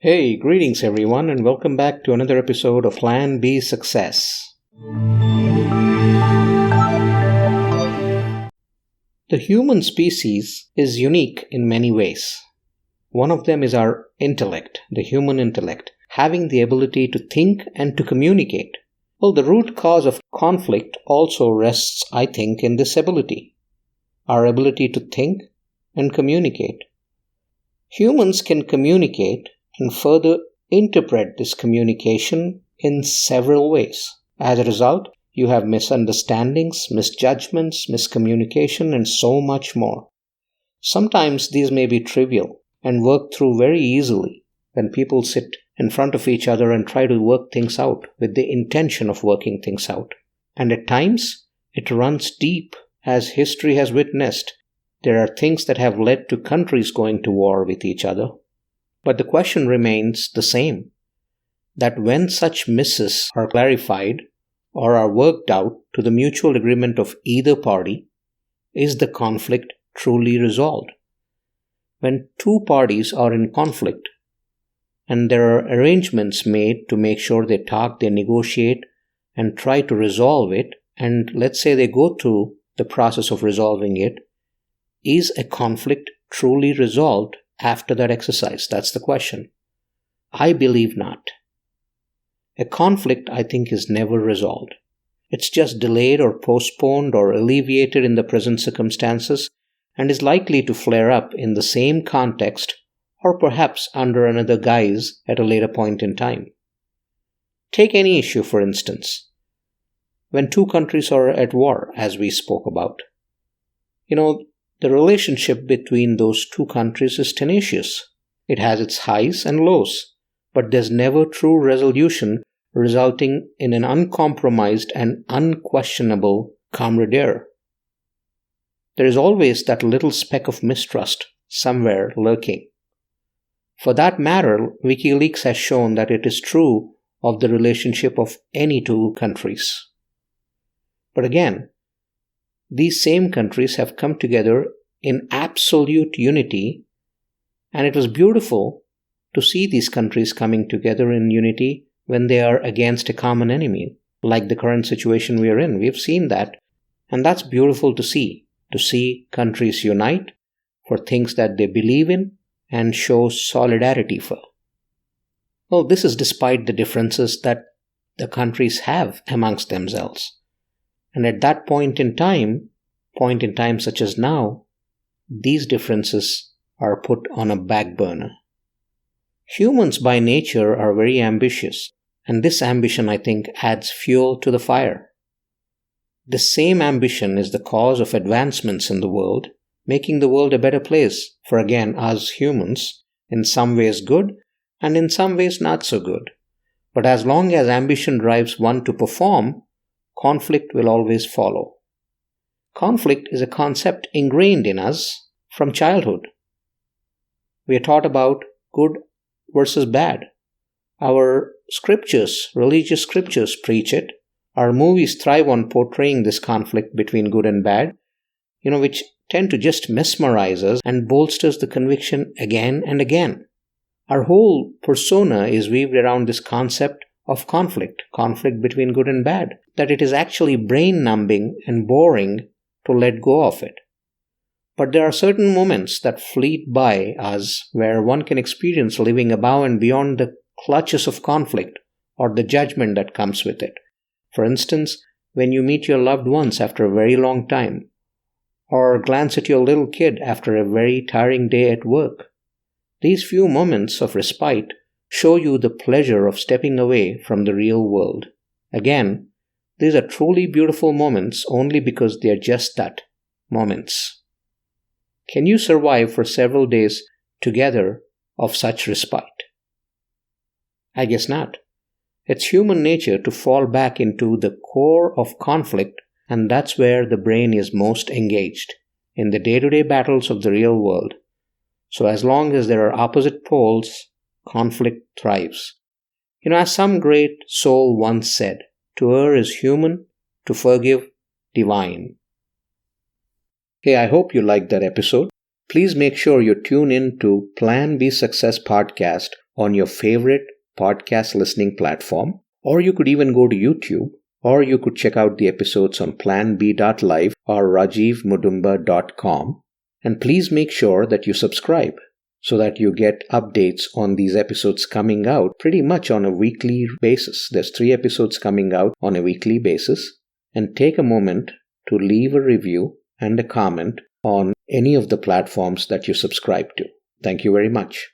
Hey, greetings everyone, and welcome back to another episode of Plan B Success. The human species is unique in many ways. One of them is our intellect, the human intellect, having the ability to think and to communicate. Well, the root cause of conflict also rests, I think, in this ability. Our ability to think and communicate. Humans can communicate and further interpret this communication in several ways. As a result, you have misunderstandings, misjudgments, miscommunication, and so much more. Sometimes these may be trivial and worked through very easily when people sit in front of each other and try to work things out with the intention of working things out. And at times, it runs deep, as history has witnessed. There are things that have led to countries going to war with each other. But the question remains the same, that when such misses are clarified or are worked out to the mutual agreement of either party, is the conflict truly resolved? When two parties are in conflict and there are arrangements made to make sure they talk, they negotiate and try to resolve it, and let's say they go through the process of resolving it, is a conflict truly resolved after that exercise? That's the question. I believe not. A conflict, I think, is never resolved. It's just delayed or postponed or alleviated in the present circumstances and is likely to flare up in the same context or perhaps under another guise at a later point in time. Take any issue, for instance. When two countries are at war, as we spoke about, the relationship between those two countries is tenacious. It has its highs and lows, but there's never true resolution resulting in an uncompromised and unquestionable camaraderie. There is always that little speck of mistrust somewhere lurking. For that matter, WikiLeaks has shown that it is true of the relationship of any two countries. But again, these same countries have come together in absolute unity, and it was beautiful to see these countries coming together in unity when they are against a common enemy, like the current situation we are in. We've seen that, and that's beautiful to see countries unite for things that they believe in and show solidarity for. Well, this is despite the differences that the countries have amongst themselves. And at that point in time such as now, these differences are put on a back burner. Humans by nature are very ambitious, and this ambition, I think, adds fuel to the fire. The same ambition is the cause of advancements in the world, making the world a better place for, again, us humans, in some ways good and in some ways not so good. But as long as ambition drives one to perform, conflict will always follow. Conflict is a concept ingrained in us from childhood. We are taught about good versus bad. Our scriptures, religious scriptures, preach it. Our movies thrive on portraying this conflict between good and bad, which tend to just mesmerize us and bolsters the conviction again and again. Our whole persona is weaved around this concept of conflict between good and bad, that it is actually brain-numbing and boring to let go of it. But there are certain moments that fleet by us where one can experience living above and beyond the clutches of conflict or the judgment that comes with it. For instance, when you meet your loved ones after a very long time, or glance at your little kid after a very tiring day at work. These few moments of respite show you the pleasure of stepping away from the real world. Again, these are truly beautiful moments only because they are just that, moments. Can you survive for several days together of such respite? I guess not. It's human nature to fall back into the core of conflict, and that's where the brain is most engaged, in the day-to-day battles of the real world. So as long as there are opposite poles, conflict thrives. As some great soul once said, to err is human, to forgive, divine. Hey, I hope you liked that episode. Please make sure you tune in to Plan B Success podcast on your favorite podcast listening platform, or you could even go to YouTube, or you could check out the episodes on planb.live or rajivmudumba.com. And please make sure that you subscribe so that you get updates on these episodes coming out pretty much on a weekly basis. There's 3 episodes coming out on a weekly basis. And take a moment to leave a review and a comment on any of the platforms that you subscribe to. Thank you very much.